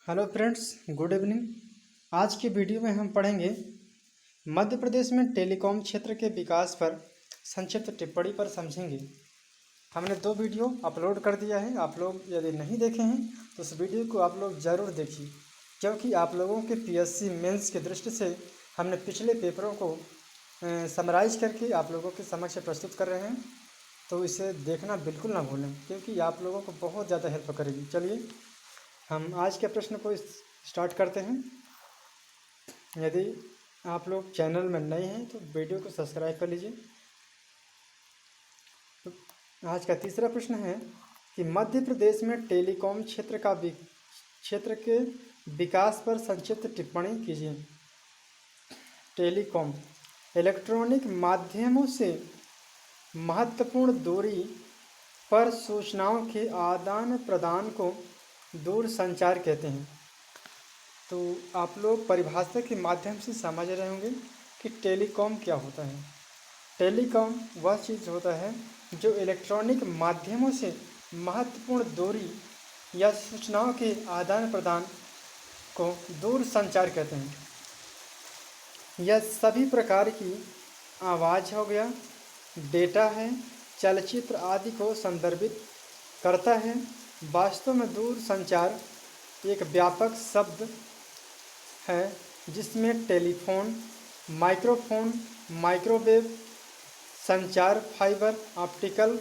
Hello friends, good evening. आज की video में हम पढ़ेंगे मध्य प्रदेश में टेलीकॉम क्षेत्र के विकास पर संक्षिप्त टिप्पणी पर समझेंगे। हमने 2 वीडियो अपलोड कर दिया है। आप लोग यदि नहीं देखे हैं तो उस वीडियो को आप लोग ज़रूर देखिए, क्योंकि आप लोगों के पीएससी मेंस की दृष्टि से हमने पिछले पेपरों को समराइज करके आप लोगों के समक्ष प्रस्तुत कर रहे हैं। तो इसे देखना बिल्कुल ना भूलें, क्योंकि आप लोगों को बहुत ज़्यादा हेल्प करेगी। चलिए हम आज के प्रश्न को स्टार्ट करते हैं। यदि आप लोग चैनल में नए हैं तो वीडियो को सब्सक्राइब कर लीजिए। तो आज का तीसरा प्रश्न है कि मध्य प्रदेश में टेलीकॉम क्षेत्र के विकास पर संक्षिप्त टिप्पणी कीजिए। टेलीकॉम इलेक्ट्रॉनिक माध्यमों से महत्वपूर्ण दूरी पर सूचनाओं के आदान प्रदान को दूरसंचार कहते हैं। तो आप लोग परिभाषा के माध्यम से समझ रहे होंगे कि टेलीकॉम क्या होता है। टेलीकॉम वह चीज़ होता है जो इलेक्ट्रॉनिक माध्यमों से महत्वपूर्ण दूरी या सूचनाओं के आदान प्रदान को दूरसंचार कहते हैं। यह सभी प्रकार की आवाज़ हो गया, डेटा है, चलचित्र आदि को संदर्भित करता है। वास्तव में दूरसंचार एक व्यापक शब्द है जिसमें टेलीफोन, माइक्रोफोन, माइक्रोवेव संचार, फाइबर ऑप्टिकल,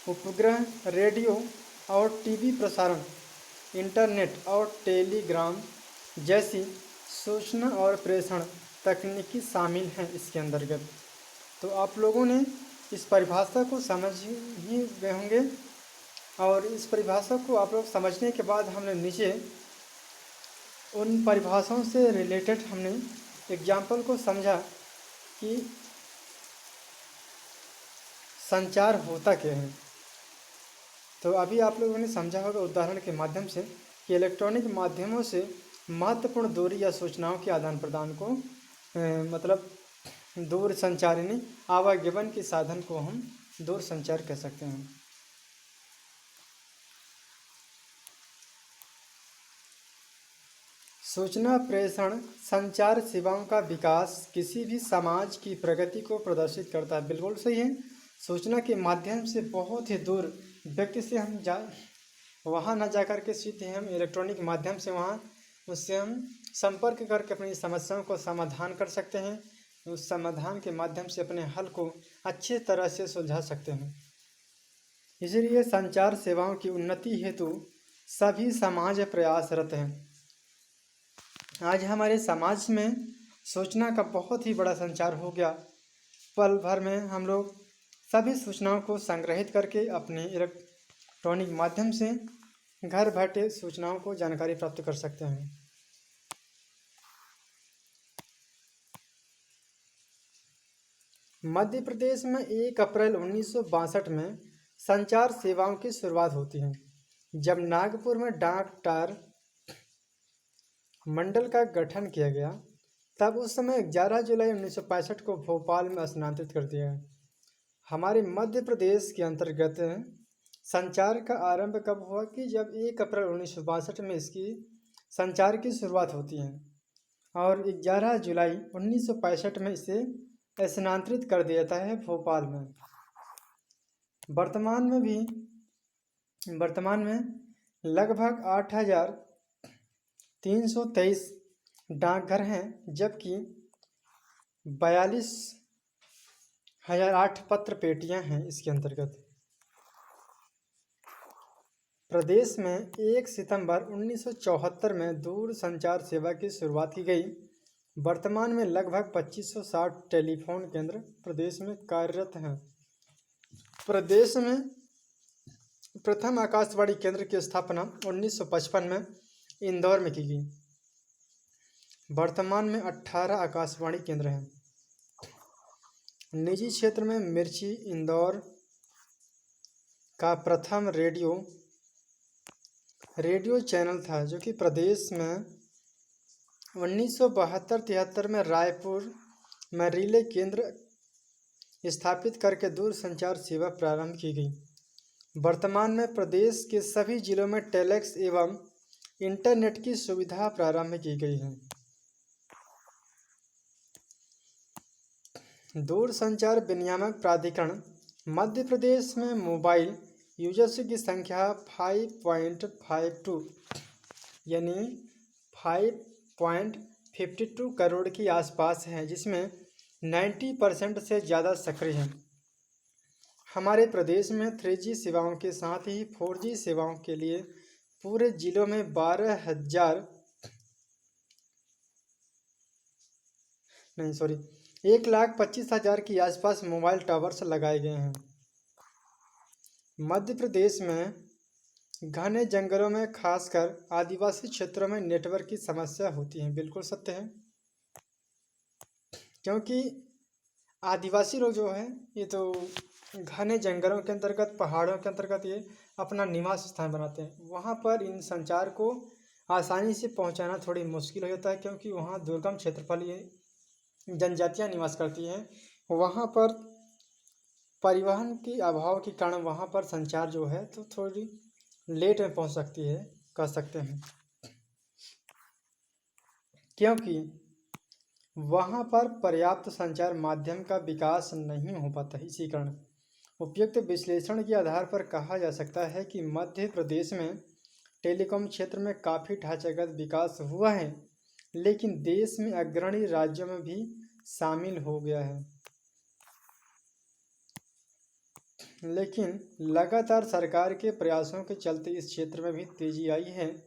उपग्रह, रेडियो और टीवी प्रसारण, इंटरनेट और टेलीग्राम जैसी सूचना और प्रेषण तकनीकी शामिल हैं इसके अंतर्गत। तो आप लोगों ने इस परिभाषा को समझ ही गए होंगे, और इस परिभाषा को आप लोग समझने के बाद हमने नीचे उन परिभाषाओं से रिलेटेड हमने एग्जाम्पल को समझा कि संचार होता क्या है। तो अभी आप लोगों ने समझा होगा उदाहरण के माध्यम से कि इलेक्ट्रॉनिक माध्यमों से महत्वपूर्ण दूरी या सूचनाओं के आदान प्रदान को मतलब दूर संचार यानी आवागमन के साधन को हम दूर संचार कह सकते हैं। सूचना प्रेषण संचार सेवाओं का विकास किसी भी समाज की प्रगति को प्रदर्शित करता है। बिल्कुल सही है। सूचना के माध्यम से बहुत ही दूर व्यक्ति से हम वहाँ न जा कर के सीधे हम इलेक्ट्रॉनिक माध्यम से वहाँ उससे हम संपर्क करके अपनी समस्याओं को समाधान कर सकते हैं। उस समाधान के माध्यम से अपने हल को अच्छे तरह से सुलझा सकते हैं। इसलिए संचार सेवाओं की उन्नति हेतु सभी समाज प्रयासरत हैं। आज हमारे समाज में सूचना का बहुत ही बड़ा संचार हो गया। पल भर में हम लोग सभी सूचनाओं को संग्रहित करके अपने इलेक्ट्रॉनिक माध्यम से घर बैठे सूचनाओं को जानकारी प्राप्त कर सकते हैं। मध्य प्रदेश में 1 अप्रैल 1962 में संचार सेवाओं की शुरुआत होती है, जब नागपुर में डाक टार मंडल का गठन किया गया। तब उस समय 11 जुलाई 1965 को भोपाल में स्थानांतरित कर दिया गया। हमारे मध्य प्रदेश के अंतर्गत संचार का आरंभ कब हुआ कि जब 1 अप्रैल 1962 में इसकी संचार की शुरुआत होती है और 11 जुलाई 1965 में इसे स्थानांतरित कर दिया जाता है भोपाल में। वर्तमान में लगभग 8,323 डाकघर हैं, जबकि 42,008 पत्र पेटियां हैं इसके अंतर्गत। प्रदेश में 1 सितंबर 1974 में दूर संचार सेवा की शुरुआत की गई। वर्तमान में लगभग 2560 टेलीफोन केंद्र प्रदेश में कार्यरत हैं। प्रदेश में प्रथम आकाशवाणी केंद्र की स्थापना 1955 में इंदौर में की गई। वर्तमान में 18 आकाशवाणी केंद्र हैं। निजी क्षेत्र में मिर्ची इंदौर का प्रथम रेडियो चैनल था, जो कि प्रदेश में 1972-73 में रायपुर में रिले केंद्र स्थापित करके दूरसंचार सेवा प्रारंभ की गई। वर्तमान में प्रदेश के सभी जिलों में टेलेक्स एवं इंटरनेट की सुविधा प्रारंभ की गई है। दूरसंचार विनियामक प्राधिकरण मध्य प्रदेश में मोबाइल यूजर्स की संख्या 5.52 यानी 5.52 करोड़ के आसपास है, जिसमें 90% से ज़्यादा सक्रिय हैं। हमारे प्रदेश में 3G सेवाओं के साथ ही 4G सेवाओं के लिए पूरे जिलों में 1,25,000 के आसपास मोबाइल टावर्स लगाए गए हैं। मध्य प्रदेश में घने जंगलों में खासकर आदिवासी क्षेत्रों में नेटवर्क की समस्या होती है। बिल्कुल सत्य है, क्योंकि आदिवासी लोग जो है ये तो घने जंगलों के अंतर्गत, पहाड़ों के अंतर्गत ये अपना निवास स्थान बनाते हैं। वहाँ पर इन संचार को आसानी से पहुँचाना थोड़ी मुश्किल हो जाता है, क्योंकि वहाँ दुर्गम क्षेत्रफल ये जनजातियाँ निवास करती हैं। वहाँ पर परिवहन के अभाव के कारण वहाँ पर संचार जो है तो थोड़ी लेट में पहुँच सकती है, कह सकते हैं, क्योंकि वहाँ पर पर्याप्त संचार माध्यम का विकास नहीं हो पाता। इसी कारण उपयुक्त विश्लेषण के आधार पर कहा जा सकता है कि मध्य प्रदेश में टेलीकॉम क्षेत्र में काफ़ी ढांचागत विकास हुआ है, लेकिन देश में अग्रणी राज्यों में भी शामिल हो गया है। लेकिन लगातार सरकार के प्रयासों के चलते इस क्षेत्र में भी तेजी आई है।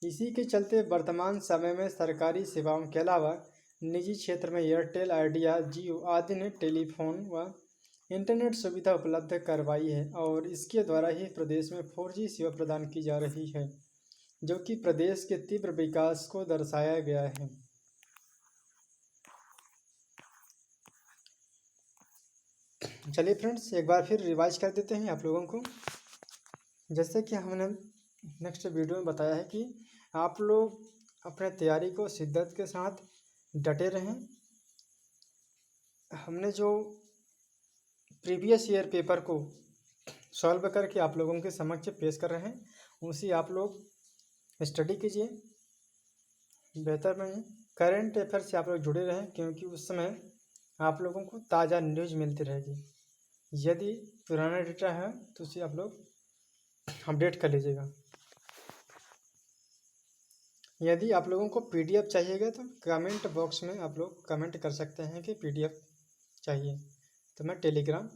इसी के चलते वर्तमान समय में सरकारी सेवाओं के अलावा निजी क्षेत्र में एयरटेल, आइडिया, जियो आदि ने टेलीफोन व इंटरनेट सुविधा उपलब्ध करवाई है, और इसके द्वारा ही प्रदेश में 4G सेवा प्रदान की जा रही है, जो कि प्रदेश के तीव्र विकास को दर्शाया गया है। चलिए फ्रेंड्स, एक बार फिर रिवाइज कर देते हैं आप लोगों को। जैसे कि हमने नेक्स्ट वीडियो में बताया है कि आप लोग अपने तैयारी को शिद्दत के साथ डटे रहें। हमने जो प्रीवियस ईयर पेपर को सॉल्व करके आप लोगों के समक्ष पेश कर रहे हैं, उसी आप लोग स्टडी कीजिए। बेहतर नहीं, करेंट अफेयर से आप लोग जुड़े रहें, क्योंकि उस समय आप लोगों को ताज़ा न्यूज़ मिलती रहेगी। यदि पुराना डेटा है तो उसे आप लोग अपडेट कर लीजिएगा। यदि आप लोगों को PDF चाहिएगा तो कमेंट बॉक्स में आप लोग कमेंट कर सकते हैं कि PDF चाहिए, तो मैं टेलीग्राम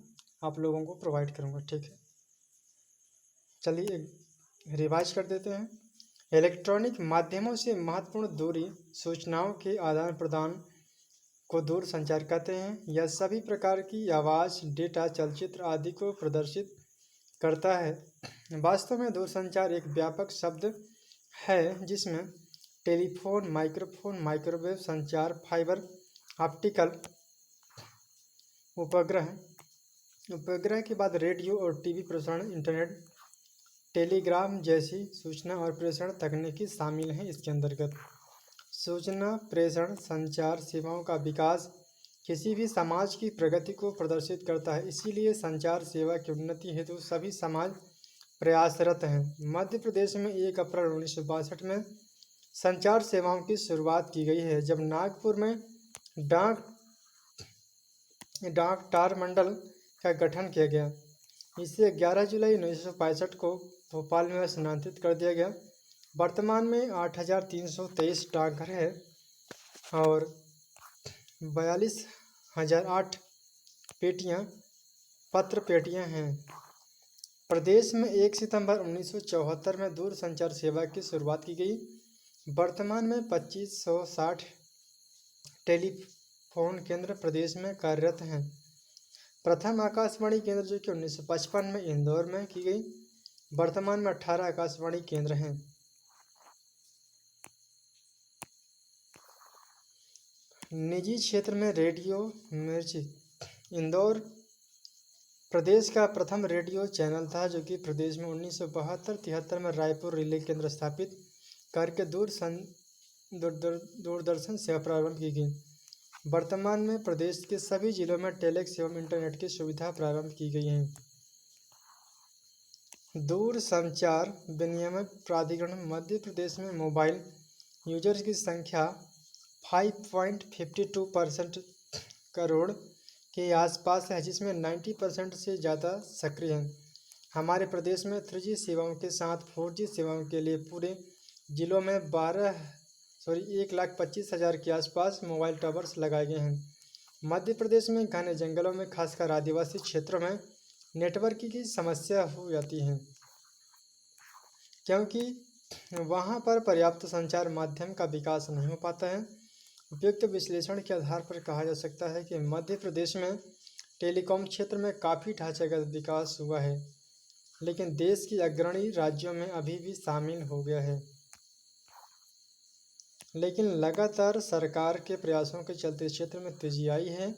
आप लोगों को प्रोवाइड करूँगा। ठीक है, चलिए रिवाइज कर देते हैं। इलेक्ट्रॉनिक माध्यमों से महत्वपूर्ण दूरी सूचनाओं के आदान प्रदान को दूर संचार कहते हैं। यह सभी प्रकार की आवाज़, डेटा, चलचित्र आदि को प्रदर्शित करता है। वास्तव में दूरसंचार एक व्यापक शब्द है, जिसमें टेलीफोन, माइक्रोफोन, माइक्रोवेव संचार, फाइबर ऑप्टिकल उपग्रह के बाद रेडियो और टीवी प्रसारण, इंटरनेट, टेलीग्राम जैसी सूचना और प्रेषण तकनीकी शामिल हैं। इसके अंतर्गत सूचना प्रेषण संचार सेवाओं का विकास किसी भी समाज की प्रगति को प्रदर्शित करता है। इसीलिए संचार सेवा की उन्नति हेतु सभी समाज प्रयासरत हैं। मध्य प्रदेश में 1 अप्रैल 1962 में संचार सेवाओं की शुरुआत की गई है, जब नागपुर में डाक टार मंडल का गठन किया गया। इसे 11 जुलाई 1965 को भोपाल में स्थानांतरित कर दिया गया। वर्तमान में 8,323 डाकघर है और 42,008 पेटियाँ, पत्र पेटियाँ हैं। प्रदेश में 1 सितंबर 1974 में दूरसंचार सेवा की शुरुआत की गई। वर्तमान में 2560 टेलीफोन केंद्र प्रदेश में कार्यरत हैं। प्रथम आकाशवाणी केंद्र जो कि 1955 में इंदौर में की गई। वर्तमान में 18 आकाशवाणी केंद्र हैं। निजी क्षेत्र में रेडियो मिर्ची इंदौर प्रदेश का प्रथम रेडियो चैनल था, जो कि प्रदेश में 1972-73 में रायपुर रिले केंद्र स्थापित करके दूरदर्शन सेवा प्रारंभ की गई। वर्तमान में प्रदेश के सभी जिलों में टेलेक्स एवं इंटरनेट की सुविधा प्रारंभ की गई है। दूरसंचार विनियामक प्राधिकरण मध्य प्रदेश में मोबाइल यूजर्स की संख्या 5.52% करोड़ के आसपास है, जिसमें 90% से ज़्यादा सक्रिय हैं। हमारे प्रदेश में 3G सेवाओं के साथ 4G सेवाओं के लिए पूरे जिलों में 1,25,000 के आसपास मोबाइल टावर्स लगाए गए हैं। मध्य प्रदेश में घने जंगलों में, खासकर आदिवासी क्षेत्रों में नेटवर्क की समस्या हो जाती है, क्योंकि वहां पर पर्याप्त संचार माध्यम का विकास नहीं हो पाता है। उपयुक्त विश्लेषण के आधार पर कहा जा सकता है कि मध्य प्रदेश में टेलीकॉम क्षेत्र में काफ़ी ढांचागत विकास हुआ है, लेकिन देश की अग्रणी राज्यों में अभी भी शामिल हो गया है। लेकिन लगातार सरकार के प्रयासों के चलते क्षेत्र में तेजी आई है।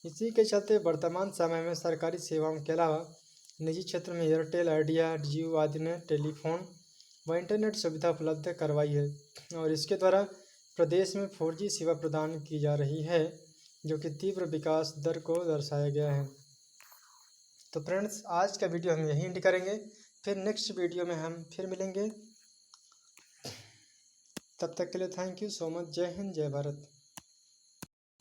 इसी के चलते वर्तमान समय में सरकारी सेवाओं के अलावा निजी क्षेत्र में एयरटेल, आइडिया, जियो आदि ने टेलीफोन व इंटरनेट सुविधा उपलब्ध करवाई है और इसके द्वारा प्रदेश में 4G सेवा प्रदान की जा रही है, जो कि तीव्र विकास दर को दर्शाया गया है। तो फ्रेंड्स, आज का वीडियो हम यहीं एंड करेंगे। फिर नेक्स्ट वीडियो में हम फिर मिलेंगे। तब तक के लिए थैंक यू सो मच। जय हिंद, जय भारत।